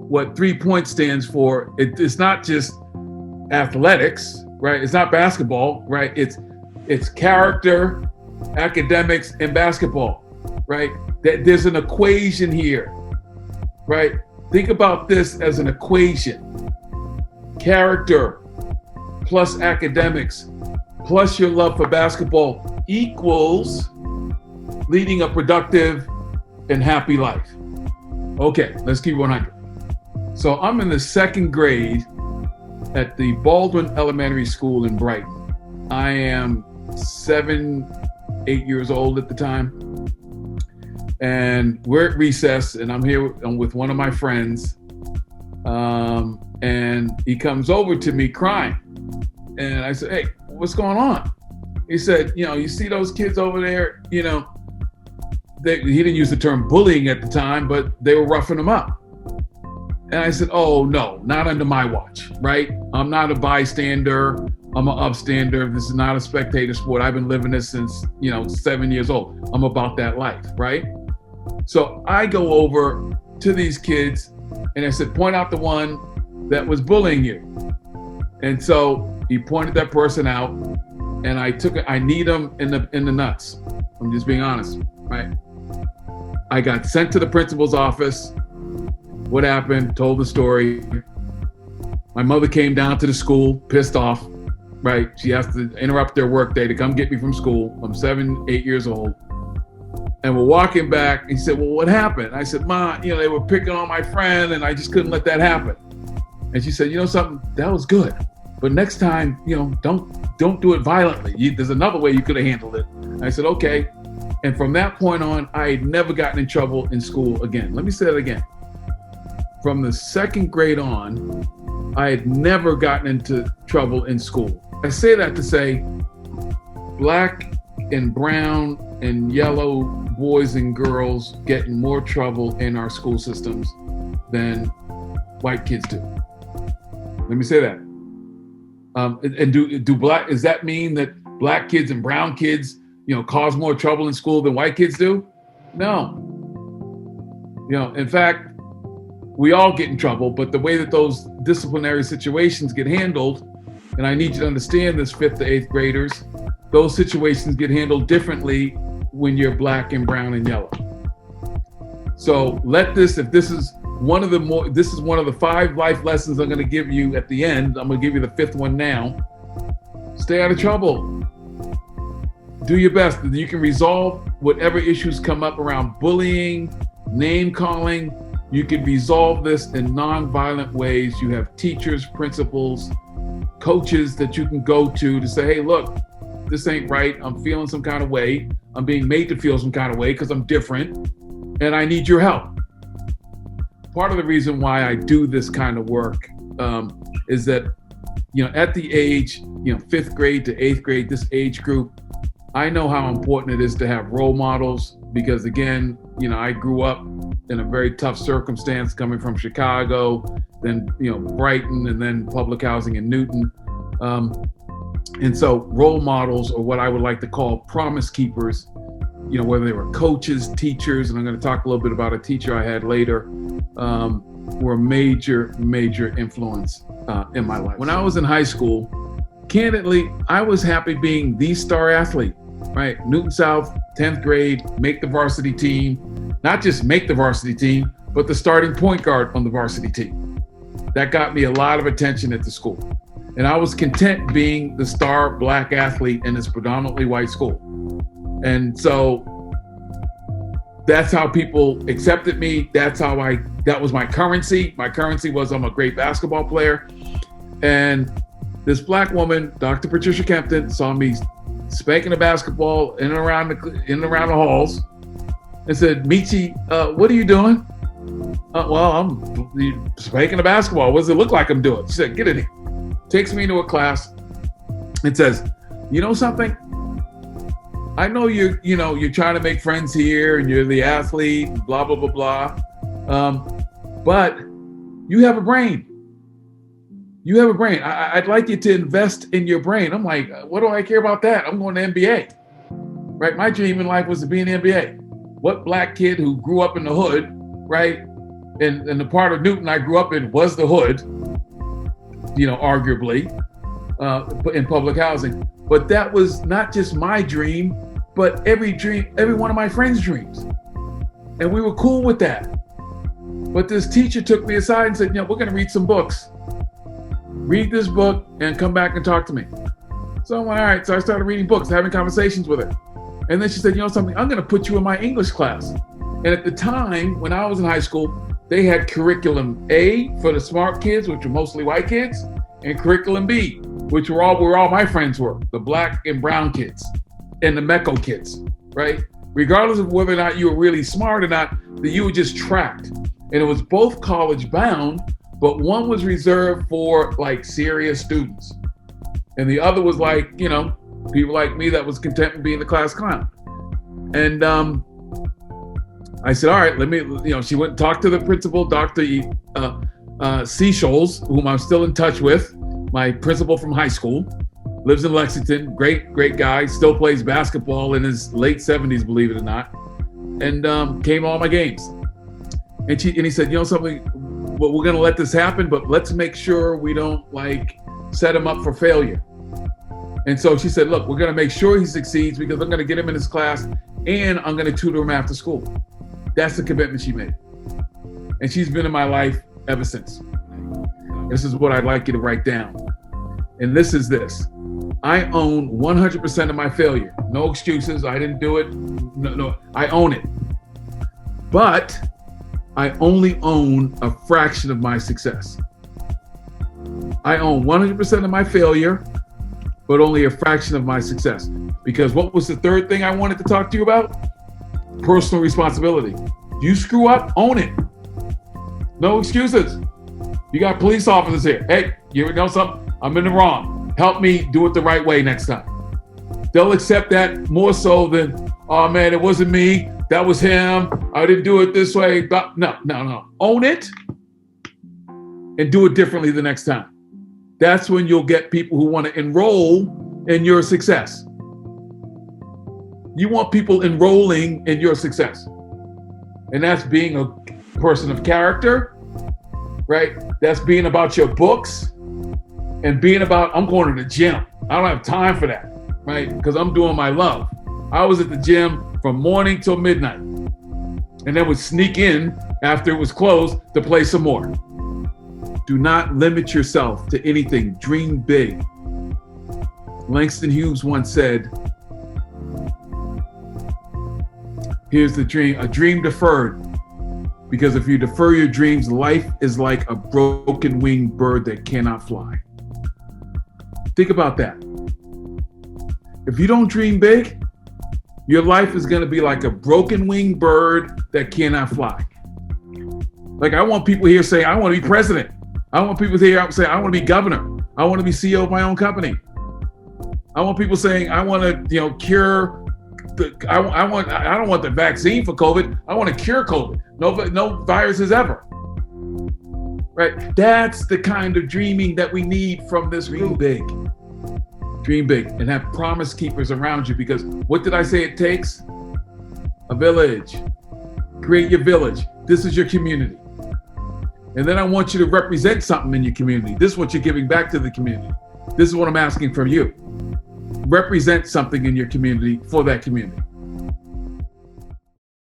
what 3 Point stands for. It's not just athletics, right? It's not basketball, right? It's character, academics, and basketball, right? That there's an equation here, right? Think about this as an equation. Character plus academics plus your love for basketball equals leading a productive and happy life. Okay, let's keep 100. So I'm in the second grade at the Baldwin Elementary School in Brighton. I am 7, 8 years old at the time. And we're at recess, and I'm with one of my friends. And he comes over to me crying. And I said, hey, what's going on? He said, you see those kids over there, he didn't use the term bullying at the time, but they were roughing him up. And I said, oh, no, not under my watch, right? I'm not a bystander. I'm an upstander. This is not a spectator sport. I've been living this since, 7 years old. I'm about that life, right? So I go over to these kids and I said, point out the one that was bullying you. And so he pointed that person out, and I need him in the nuts. I'm just being honest, right? I got sent to the principal's office. What happened? Told the story. My mother came down to the school, pissed off, right? She has to interrupt their workday to come get me from school. I'm 7, 8 years old. And we're walking back. He said, well, what happened? I said, Ma, they were picking on my friend, and I just couldn't let that happen. And she said, something, that was good. But next time, don't do it violently. There's another way you could have handled it. And I said, okay. And from that point on, I had never gotten in trouble in school again. Let me say that again. From the second grade on, I had never gotten into trouble in school. I say that to say black and brown and yellow boys and girls get in more trouble in our school systems than white kids do. Let me say that. And does that mean that black kids and brown kids, cause more trouble in school than white kids do? No. In fact, we all get in trouble, but the way that those disciplinary situations get handled, and I need you to understand this, 5th to 8th graders, those situations get handled differently when you're black and brown and yellow. So this is one of the 5 life lessons I'm going to give you at the end. I'm going to give you the 5th one now. Stay out of trouble. Do your best. You can resolve whatever issues come up around bullying, name calling. You can resolve this in non-violent ways. You have teachers, principals, coaches that you can go to say, hey, look, this ain't right. I'm feeling some kind of way. I'm being made to feel some kind of way because I'm different, and I need your help. Part of the reason why I do this kind of work is that, at the age, 5th grade to 8th grade, this age group, I know how important it is to have role models because, again, I grew up in a very tough circumstance coming from Chicago, then, Brighton, and then public housing in Newton. And so role models, or what I would like to call promise keepers, whether they were coaches, teachers, and I'm going to talk a little bit about a teacher I had later, were a major, major influence in my life. When I was in high school, candidly, I was happy being the star athlete, right? Newton South, 10th grade, make the varsity team, not just make the varsity team, but the starting point guard on the varsity team. That got me a lot of attention at the school. And I was content being the star black athlete in this predominantly white school. And so that's how people accepted me. That was my currency. My currency was I'm a great basketball player. And this black woman, Dr. Patricia Kempton, saw me spanking the basketball in and around the halls and said, Michi, what are you doing? Well, I'm spanking the basketball. What does it look like I'm doing? She said, get in here. Takes me into a class and says, you know something? I know you're trying to make friends here and you're the athlete, blah, blah, blah, blah. But you have a brain. You have a brain. I'd like you to invest in your brain. I'm like, what do I care about that? I'm going to NBA, right? My dream in life was to be in the NBA. What black kid who grew up in the hood, right, And the part of Newton I grew up in was the hood, arguably, in public housing. But that was not just my dream, but every one of my friends' dreams. And we were cool with that. But this teacher took me aside and said, we're going to read some books. Read this book and come back and talk to me. So I'm like, all right. So I started reading books, having conversations with her. And then she said, something, I'm going to put you in my English class. And at the time, when I was in high school, they had curriculum A for the smart kids, which were mostly white kids, and curriculum B, which were where all my friends were, the black and brown kids and the Mecco kids, right? Regardless of whether or not you were really smart or not, you were just tracked. And it was both college bound, but one was reserved for like serious students. And the other was like, people like me that was content with being the class clown. And I said, all right, let me, she went and talked to the principal, Dr. Seashoals, whom I'm still in touch with, my principal from high school, lives in Lexington, great guy, still plays basketball in his late 70s, believe it or not, and came to all my games. And he said, something, well, we're gonna let this happen, but let's make sure we don't set him up for failure. And so she said, look, we're gonna make sure he succeeds because I'm gonna get him in his class and I'm gonna tutor him after school. That's the commitment she made. And she's been in my life ever since. This is what I'd like you to write down. And this is this. I own 100% of my failure. No excuses. I didn't do it. No, I own it. But I only own a fraction of my success. I own 100% of my failure, but only a fraction of my success. Because what was the third thing I wanted to talk to you about? Personal responsibility. You screw up, own it. No excuses. You got police officers here. Hey, you know something? I'm in the wrong. Help me do it the right way next time. They'll accept that more so than, oh man, it wasn't me. That was him. I didn't do it this way. No. Own it and do it differently the next time. That's when you'll get people who want to enroll in your success. You want people enrolling in your success. And that's being a person of character, right? That's being about your books and being about, I'm going to the gym. I don't have time for that, right? Because I'm doing my love. I was at the gym from morning till midnight and then would sneak in after it was closed to play some more. Do not limit yourself to anything. Dream big. Langston Hughes once said, here's the dream, a dream deferred. Because if you defer your dreams, life is like a broken winged bird that cannot fly. Think about that. If you don't dream big, your life is going to be like a broken winged bird that cannot fly. Like I want people here saying, I want to be president. I want people here saying, I want to be governor. I want to be CEO of my own company. I want people saying, I want to, cure. I don't want the vaccine for COVID. I want to cure COVID. No viruses ever. Right? That's the kind of dreaming that we need from this Dream Big. Dream big and have promise keepers around you, because what did I say it takes? A village. Create your village. This is your community. And then I want you to represent something in your community. This is what you're giving back to the community. This is what I'm asking from you. Represent something in your community for that community.